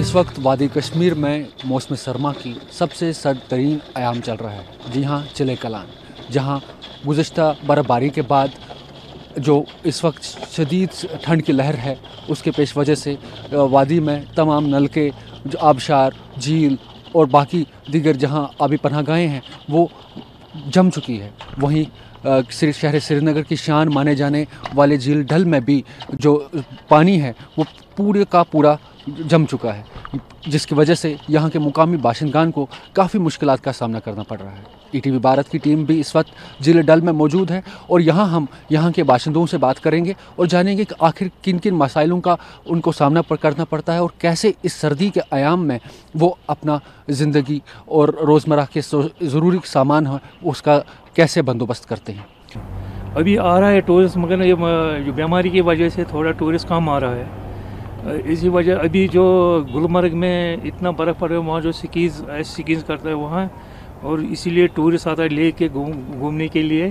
इस वक्त वादी कश्मीर में मौसम सरमा की सबसे सर्द तरीन आयाम चल रहा है। जी हाँ, चिले कलान, जहाँ गुज़श्ता बर्फ़बारी के बाद जो इस वक्त शदीद ठंड की लहर है, उसके पेश वजह से वादी में तमाम नलके, जो आबशार, झील और बाकी दीगर जहाँ आबी पनाहगाहें हैं वो जम चुकी है। वहीं शहर श्रीनगर की शान माने जाने वाले झील डल में भी जो पानी है वो पूरे का पूरा जम चुका है, जिसकी वजह से यहाँ के मुकामी बाशिंदगान को काफ़ी मुश्किलात का सामना करना पड़ रहा है। ईटीवी भारत की टीम भी इस वक्त झील डल में मौजूद है और हम यहाँ के बाशिंदों से बात करेंगे और जानेंगे कि आखिर किन किन मसाइलों का उनको सामना करना पड़ता है और कैसे इस सर्दी के आयाम में वो अपना ज़िंदगी और रोज़मर्रा के ज़रूरी सामान है उसका कैसे बंदोबस्त करते हैं। अभी आ रहा है टूरिस्ट, मगर ये जो बीमारी की वजह से थोड़ा टूरिस्ट कम आ रहा है। इसी वजह अभी जो गुलमर्ग में इतना बर्फ़ पड़ रहा है, वहाँ जो स्कीज़ करता है वहाँ, और इसीलिए टूरिस्ट आता है ले के घूमने के लिए,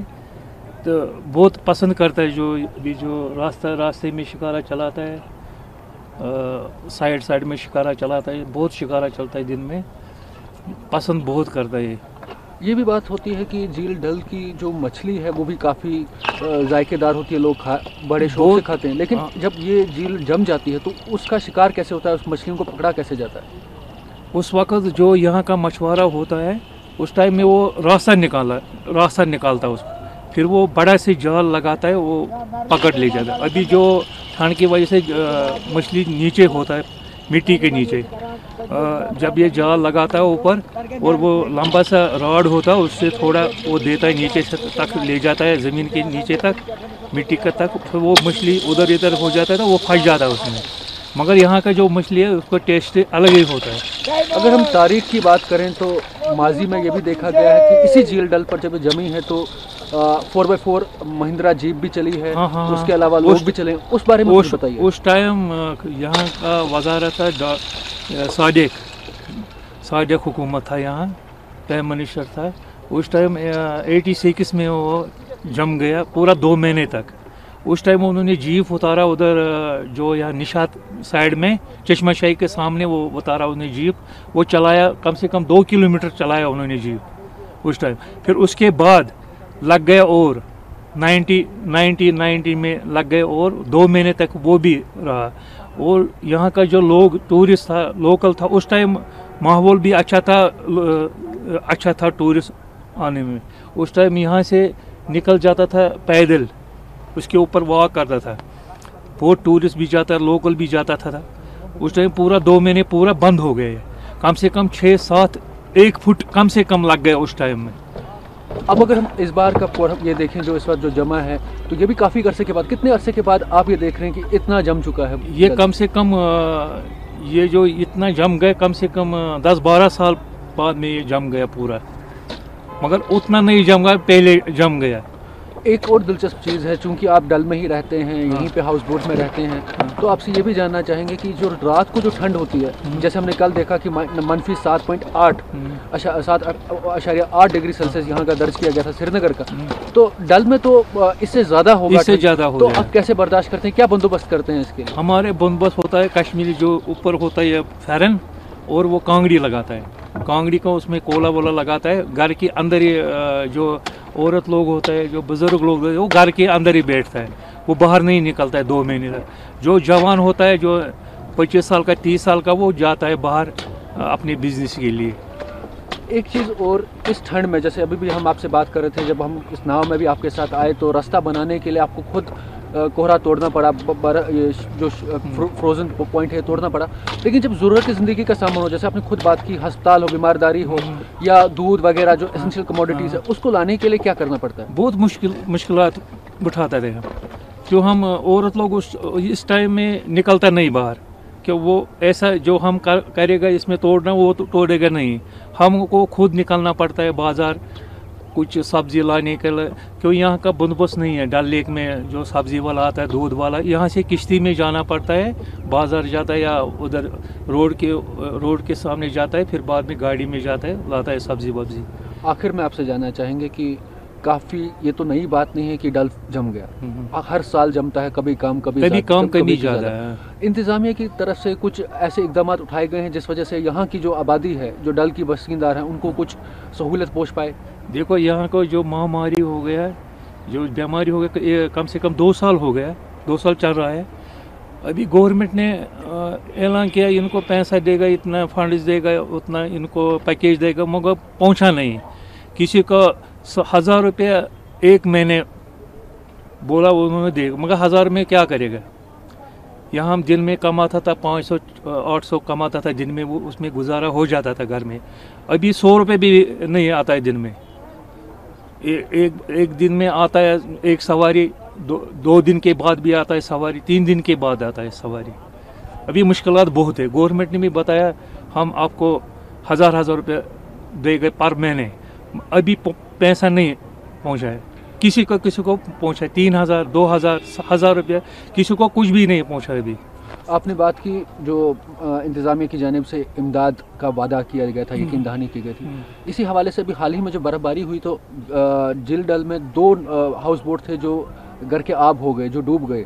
तो बहुत पसंद करता है। जो अभी जो रास्ते में शिकारा चलाता है, साइड में शिकारा चलाता है, बहुत शिकारा चलता है दिन में, पसंद बहुत करता है। ये भी बात होती है कि झील डल की जो मछली है वो भी काफ़ी जायकेदार होती है, लोग बड़े शौक से खाते हैं, लेकिन जब ये झील जम जाती है तो उसका शिकार कैसे होता है, उस मछलियों को पकड़ा कैसे जाता है? उस वक्त जो यहाँ का मछुआरा होता है उस टाइम में वो रास्ता निकालता है उसको, फिर वो बड़ा से जाल लगाता है, वो पकड़ ले जाता है। अभी जो ठंड की वजह से मछली नीचे होता है, मिट्टी के नीचे, जब ये जाल लगाता है ऊपर और वो लंबा सा रॉड होता है उससे थोड़ा वो देता है नीचे तक ले जाता है, ज़मीन के नीचे तक, मिट्टी का तक, फिर वो मछली उधर इधर हो जाता है तो वो फंस जाता है उसमें। मगर यहाँ का जो मछली है उसका टेस्ट अलग ही होता है। अगर हम तारीख की बात करें तो माजी में ये भी देखा गया है कि इसी झील डल पर जब जमी है तो 4x4 महिंद्रा जीप भी चली है। हाँ, उसके अलावा लोग भी चले, उस बारे में कुछ बताइए। उस टाइम यहाँ का वज़ारत था सादिक हुकूमत था, यहाँ प्राइम मिनिस्टर था। उस टाइम 86 में वो जम गया पूरा 2 महीने तक। उस टाइम उन्होंने जीप उतारा उधर जो यहाँ निशात साइड में चश्मा शाही के सामने, वो उतारा उन्होंने जीप, वो चलाया, कम से कम 2 किलोमीटर चलाया उन्होंने जीप उस टाइम। फिर उसके बाद लग गया और 90 में लग गए और 2 महीने तक वो भी रहा। और यहाँ का जो लोग टूरिस्ट था, लोकल था, उस टाइम माहौल भी अच्छा था टूरिस्ट आने में। उस टाइम यहाँ से निकल जाता था पैदल, उसके ऊपर वॉक करता था, बहुत टूरिस्ट भी जाता, लोकल भी जाता था। उस टाइम पूरा 2 महीने पूरा बंद हो गए, कम से कम 6-7 1 फुट कम से कम लग गया उस टाइम में। अब अगर हम इस बार का ये देखें जो इस वक्त जो जमा है, तो ये भी काफ़ी अरसे के बाद, कितने अरसे के बाद आप ये देख रहे हैं कि इतना जम चुका है? ये कम से कम ये जो इतना जम गया, कम से कम 10-12 साल बाद में ये जम गया पूरा, मगर उतना नहीं जम गया, पहले जम गया। एक और दिलचस्प चीज़ है, चूंकि आप डल में ही रहते हैं, यहीं पे हाउस बोट में रहते हैं, तो आपसे ये भी जानना चाहेंगे कि जो रात को जो ठंड होती है, जैसे हमने कल देखा कि -7.8 7.8 डिग्री सेल्सियस यहाँ का दर्ज किया गया था श्रीनगर का, तो डल में तो इससे ज़्यादा होगा, इससे ज़्यादा होगा। तो आप कैसे बर्दाश्त करते हैं, क्या बंदोबस्त करते हैं इसके? हमारे बंदोबस्त होता है, कश्मीरी जो ऊपर होता है फैरन, और वो कांगड़ी लगाता है, कांगड़ी का उसमें कोला वोला लगाता है। घर के अंदर ही जो औरत लोग होता है, जो बुजुर्ग लोग होते हैं, वो घर के अंदर ही बैठता है, वो बाहर नहीं निकलता है 2 महीने तक। जो जवान होता है, जो 25 साल का 30 साल का, वो जाता है बाहर अपने बिजनेस के लिए। एक चीज़ और, इस ठंड में जैसे अभी भी हम आपसे बात कर रहे थे, जब हम इस नाव में भी आपके साथ आए तो रास्ता बनाने के लिए आपको खुद कोहरा तोड़ना पड़ा, ये जो फ्रोज़न पॉइंट है तोड़ना पड़ा, लेकिन जब ज़रूरत की ज़िंदगी का सामान हो, जैसे आपने खुद बात की, अस्पताल हो, बीमारदारी हो, या दूध वगैरह जो एसेंशियल कमोडिटीज़ है, उसको लाने के लिए क्या करना पड़ता है? बहुत मुश्किलात उठाते थे हम, जो हम औरत लोग इस टाइम में निकलता नहीं बाहर, कि वो ऐसा जो हम करेगा इसमें तोड़ना, वो तो तोड़ेगा नहीं, हमको खुद निकलना पड़ता है बाज़ार कुछ सब्ज़ी लाने के लिए, क्यों यहाँ का बंदोबस्त नहीं है। डल लेक में जो सब्ज़ी वाला आता है, दूध वाला, यहाँ से किश्ती में जाना पड़ता है, बाज़ार जाता है या उधर रोड के सामने जाता है, फिर बाद में गाड़ी में जाता है, लाता है सब्ज़ी वब्ज़ी। आखिर में आपसे जानना चाहेंगे कि काफ़ी, ये तो नई बात नहीं है कि डल जम गया, हर साल जमता है, कभी कम कभी ज़्यादा है। इंतज़ामिया की तरफ से कुछ ऐसे इकदाम उठाए गए हैं जिस वजह से यहाँ की जो आबादी है, जो डल की बसिंदार हैं, उनको कुछ सहूलत पहुँच पाए? देखो यहाँ को जो महामारी हो गया है, जो बीमारी हो गया, ये कम से कम 2 साल हो गया, 2 साल चल रहा है। अभी गवर्नमेंट ने ऐलान किया इनको पैसा देगा, इतना फंड्स देगा, उतना इनको पैकेज देगा, मगर पहुंचा नहीं। किसी को 1000 रुपया एक महीने बोला उन्होंने देगा, मगर 1000 में क्या करेगा? यहाँ हम दिन में कमाता था 500-800 कमाता था दिन में, वो उसमें गुजारा हो जाता था घर में। अभी 100 रुपये भी नहीं आता है दिन में। एक दिन में आता है एक सवारी, दो दिन के बाद भी आता है सवारी, 3 दिन के बाद आता है सवारी। अभी मुश्किलात बहुत है। गवर्नमेंट ने भी बताया हम आपको 1000 रुपये देंगे पर महीने, अभी पैसा नहीं पहुंचा है। किसी को पहुंचा है 3000, 2000, 1000 रुपया, किसी को कुछ भी नहीं पहुंचा है अभी। आपने बात की जो इंतज़ामिया की जानिब से इमदाद का वादा किया गया था, यकीन दहानी की गई थी, इसी हवाले से भी हाल ही में जो बर्फ़बारी हुई तो झील डल में 2 हाउस बोट थे जो घर के आब हो गए, जो डूब गए।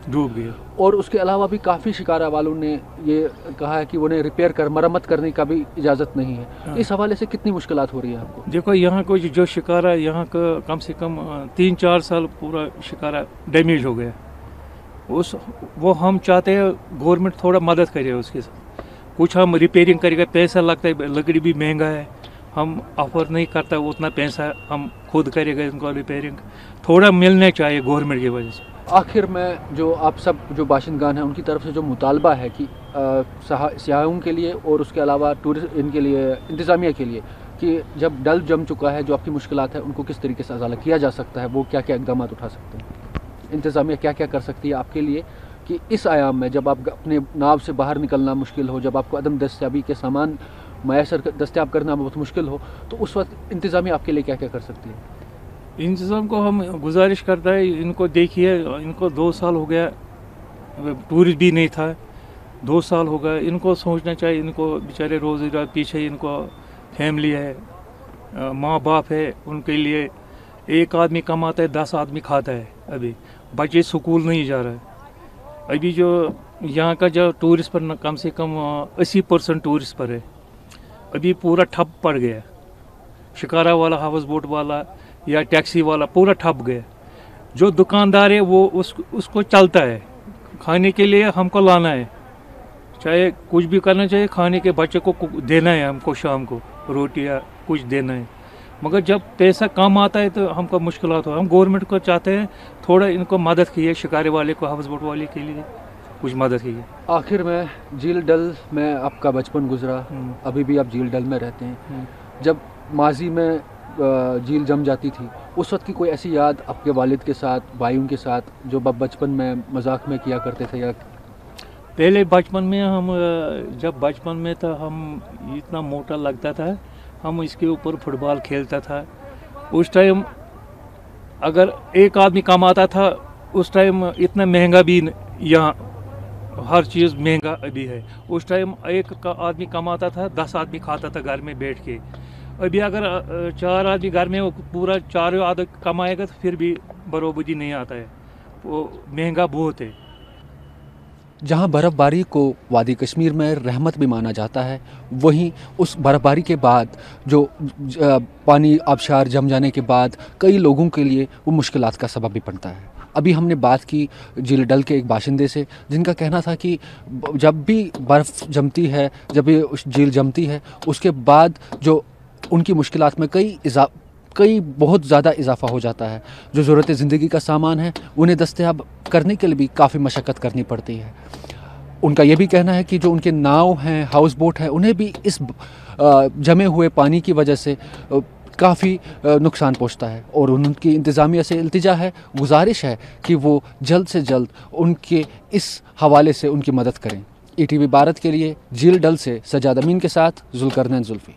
और उसके अलावा भी काफ़ी शिकारा वालों ने ये कहा है कि उन्हें रिपेयर कर मरम्मत करने का भी इजाज़त नहीं है। इस हवाले से कितनी मुश्किलात हो रही है आपको? देखो यहाँ को जो शिकारा, यहाँ का कम से कम 3-4 साल पूरा शिकारा डैमेज हो गया। वो हम चाहते हैं गवर्नमेंट थोड़ा मदद करे उसके साथ, कुछ हम रिपेयरिंग करेगा। पैसा लगता है, लकड़ी भी महंगा है, हम ऑफर नहीं करता उतना पैसा, हम खुद करेगा इनको रिपेयरिंग। थोड़ा मिलना चाहिए गवर्नमेंट की वजह से। आखिर में जो आप सब जो बाशिंदगान हैं उनकी तरफ से जो मुतालबा है कि सियाहों के लिए और उसके अलावा टूरिस्ट इनके लिए, इंतज़ामिया के लिए, कि जब डल जम चुका है जो आपकी मुश्किलात है उनको किस तरीके से अजाला किया जा सकता है, वो क्या क्या इकदाम उठा सकते हैं? इंतज़ामिया क्या क्या कर सकती है आपके लिए कि इस आयाम में जब आप अपने नाव से बाहर निकलना मुश्किल हो, जब आपको अदम दस्तयाबी के सामान मैसर दस्तयाब करना बहुत मुश्किल हो, तो उस वक्त इंतज़ामिया आपके लिए क्या क्या कर सकती है? इंतज़ाम को हम गुजारिश करता है, इनको देखिए, इनको 2 साल हो गया, टूरिस्ट भी नहीं था, 2 साल हो गए। इनको सोचना चाहिए, इनको बेचारे रोज़गार पीछे, इनको फैमिली है, माँ बाप है, उनके लिए एक आदमी कमाता है, 10 आदमी खाता है। अभी बच्चे स्कूल नहीं जा रहा है। अभी जो यहाँ का जो टूरिस्ट पर कम से कम 80% टूरिस्ट पर है। अभी पूरा ठप पड़ गया, शिकारा वाला, हाउस बोट वाला या टैक्सी वाला पूरा ठप गया। जो दुकानदार है वो उसको चलता है, खाने के लिए हमको लाना है, चाहे कुछ भी करना चाहिए, खाने के बच्चे को देना है, हमको शाम को रोटी या कुछ देना है। मगर जब पैसा कम आता है तो हमको मुश्किलात हो। हम गवर्नमेंट को चाहते हैं थोड़ा इनको मदद कीजिए, शिकारे वाले को, हाउस बोट वाले के लिए कुछ मदद कीजिए। आखिर में झील डल में आपका बचपन गुजरा, अभी भी आप झील डल में रहते हैं। जब माजी में झील जम जाती थी, उस वक्त की कोई ऐसी याद आपके वालिद के साथ, भाइयों के साथ, जो बचपन में मजाक में किया करते थे? या पहले बचपन में हम, जब बचपन में था, हम इतना मोटा लगता था, हम इसके ऊपर फुटबॉल खेलता था। उस टाइम अगर एक आदमी कमाता था, उस टाइम इतना महंगा भी यहाँ हर चीज़ महंगा अभी है। उस टाइम एक आदमी कमाता था, 10 आदमी खाता था घर में बैठ के। अभी अगर 4 आदमी घर में पूरा 4 आदमी कमाएगा तो फिर भी बरोबरी नहीं आता है, वो महंगा बहुत है। जहाँ बर्फ़बारी को वादी कश्मीर में रहमत भी माना जाता है, वहीं उस बर्फ़बारी के बाद जो पानी आबशार जम जाने के बाद कई लोगों के लिए वो मुश्किलात का सबब भी बनता है। अभी हमने बात की झील डल के एक बाशिंदे से, जिनका कहना था कि जब भी बर्फ़ जमती है, जब भी झील जमती है, उसके बाद जो उनकी मुश्किलात में कई बहुत ज़्यादा इजाफा हो जाता है। जो ज़रूरत ज़िंदगी का सामान है उन्हें दस्तयाब करने के लिए भी काफ़ी मशक्क़त करनी पड़ती है। उनका ये भी कहना है कि जो उनके नाव हैं, हाउस बोट हैं, उन्हें भी इस जमे हुए पानी की वजह से काफ़ी नुकसान पहुंचता है। और उनकी इंतज़ामिया से इल्तिजा है, गुजारिश है कि वो जल्द से जल्द उनके इस हवाले से उनकी मदद करें। ETV भारत के लिए झील डल से सजाद अमीन के साथ जुल्करनैन जुल्फ़ी।